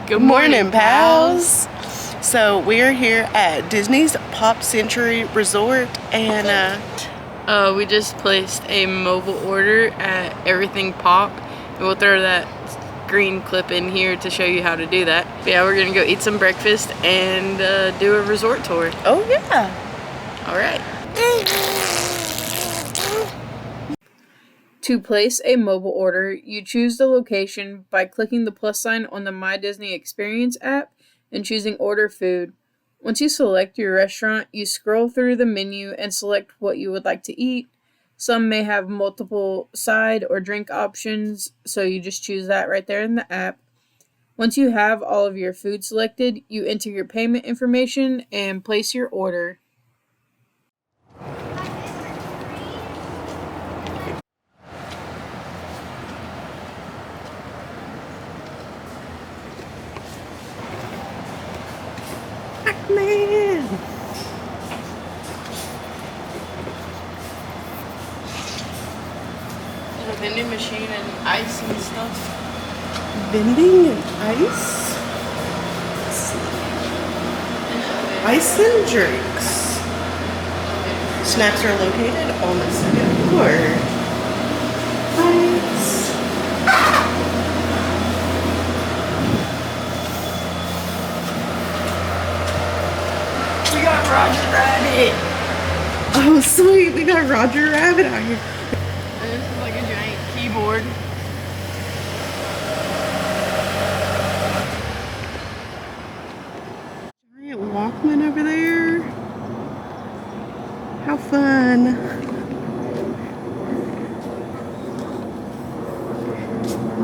Good morning, pals. So we're here at Disney's Pop Century Resort, and we just placed a mobile order at Everything Pop, and we'll throw that green clip in here to show you how to do that. But yeah, we're gonna go eat some breakfast and do a resort tour. oh yeah. All right. To place a mobile order, you choose the location by clicking the plus sign on the My Disney Experience app and choosing Order Food. Once you select your restaurant, you scroll through the menu and select what you would like to eat. Some may have multiple side or drink options, so you just choose that right there in the app. Once you have all of your food selected, you enter your payment information and place your order. Man. There's a vending machine and ice and stuff. Vending and ice. Let's see. Ice and drinks. Snacks are located on the second floor. Ice. We got Roger Rabbit. Oh sweet, we got Roger Rabbit out here. And this is like a giant keyboard. Giant Walkman over there. How fun.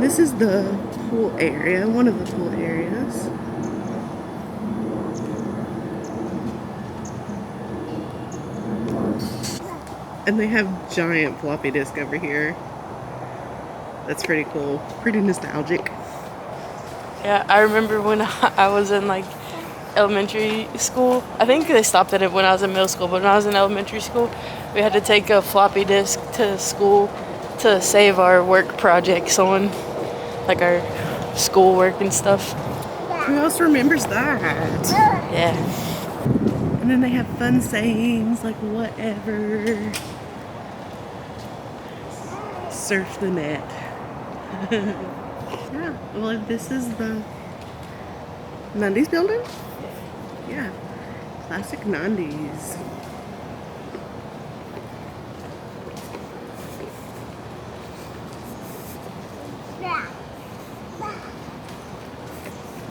This is the pool area, one of the pool areas. And they have giant floppy disk over here. That's pretty cool. Pretty nostalgic. Yeah, I remember when I was in like elementary school. I think they stopped at it when I was in middle school, but when I was in elementary school, we had to take a floppy disk to school to save our work projects on, like our schoolwork and stuff. Who else remembers that? Yeah. And then they have fun sayings like whatever. Surf the net. Yeah, well, this is the 90s building? Yeah, classic 90s.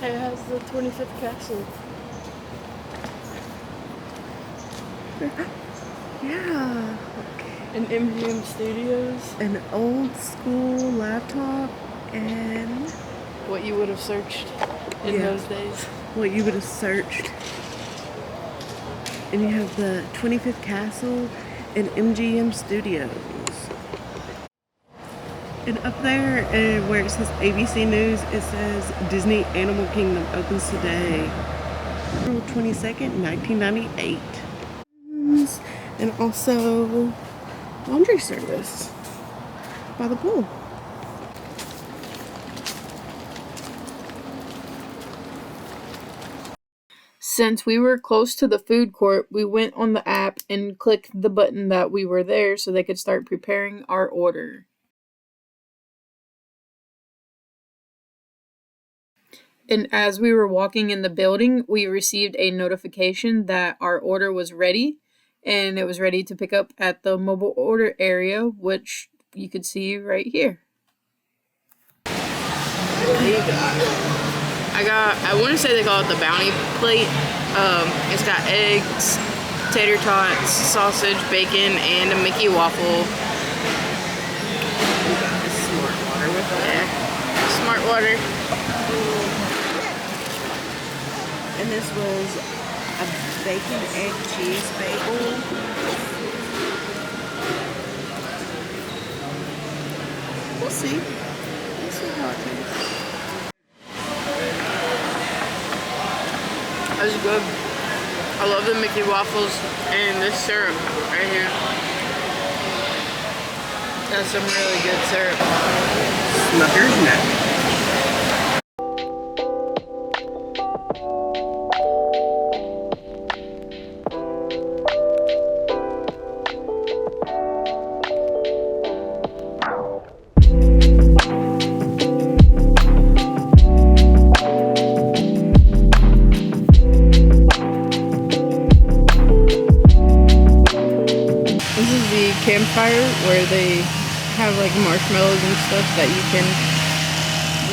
It has the 25th castle. Yeah. And MGM Studios. An old school laptop and What you would have searched in those days. what you would have searched. And you have the 25th Castle and MGM Studios. And up there where it says ABC News, it says Disney Animal Kingdom opens today, April 22nd, 1998. And also laundry service by the pool. Since we were close to the food court, we went on the app and clicked the button that we were there so they could start preparing our order. And as we were walking in the building, we received a notification that our order was ready, and it was ready to pick up at the mobile order area, which you could see right here. I want to say they call it the bounty plate. It's got eggs, tater tots, sausage, bacon, and a Mickey waffle. We got this Smart Water with us. Yeah, Smart Water. And this was a bacon, egg, cheese bagel. We'll see. We'll see how it tastes. That's good. I love the Mickey waffles and this syrup right here. That's some really good syrup. Smucker's Nut. campfire where they have like marshmallows and stuff that you can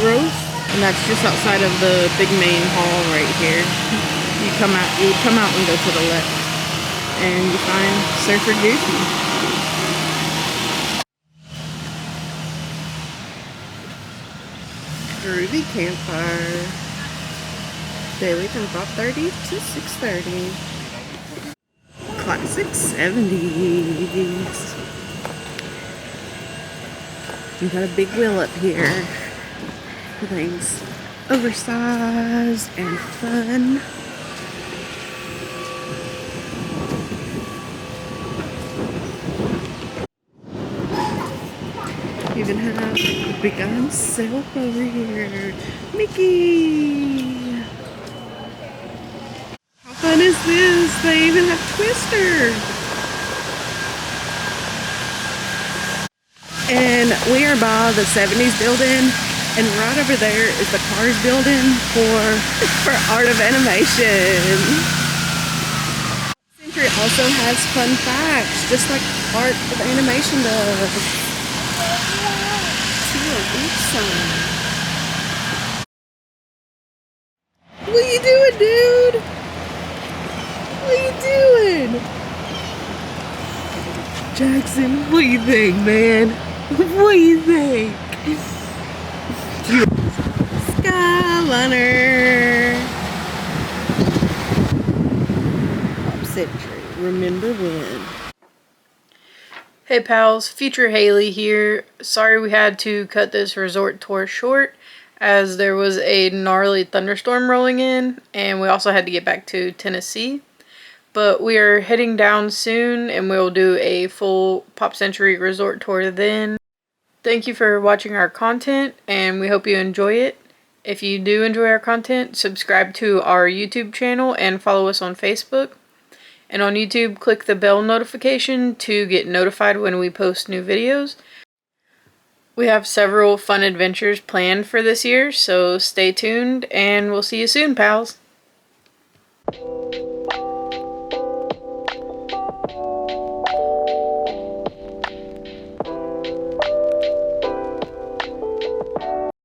roast, and that's just outside of the big main hall right here. You come out and go to the left, and you find Surfer Goofy. Groovy campfire. Daily from 5:30 to 6:30. Classic 70s. You got a big wheel up here. Everything's oversized and fun. You even have a big guy himself over here. Mickey! How fun is this? They even have Twister! And we are by the 70s building, and right over there is the Cars building for Art of Animation. Century also has fun facts, just like Art of Animation does. What you doing, dude? What you doing? Jackson, what do you think, man? What do you think? Skyliner. Pop Century, remember when? Hey pals, Future Haley here. Sorry we had to cut this resort tour short as there was a gnarly thunderstorm rolling in, and we also had to get back to Tennessee. But we are heading down soon and we'll do a full Pop Century resort tour then. Thank you for watching our content and we hope you enjoy it. If you do enjoy our content, subscribe to our YouTube channel and follow us on Facebook. And on YouTube, click the bell notification to get notified when we post new videos. We have several fun adventures planned for this year, so stay tuned and we'll see you soon, pals.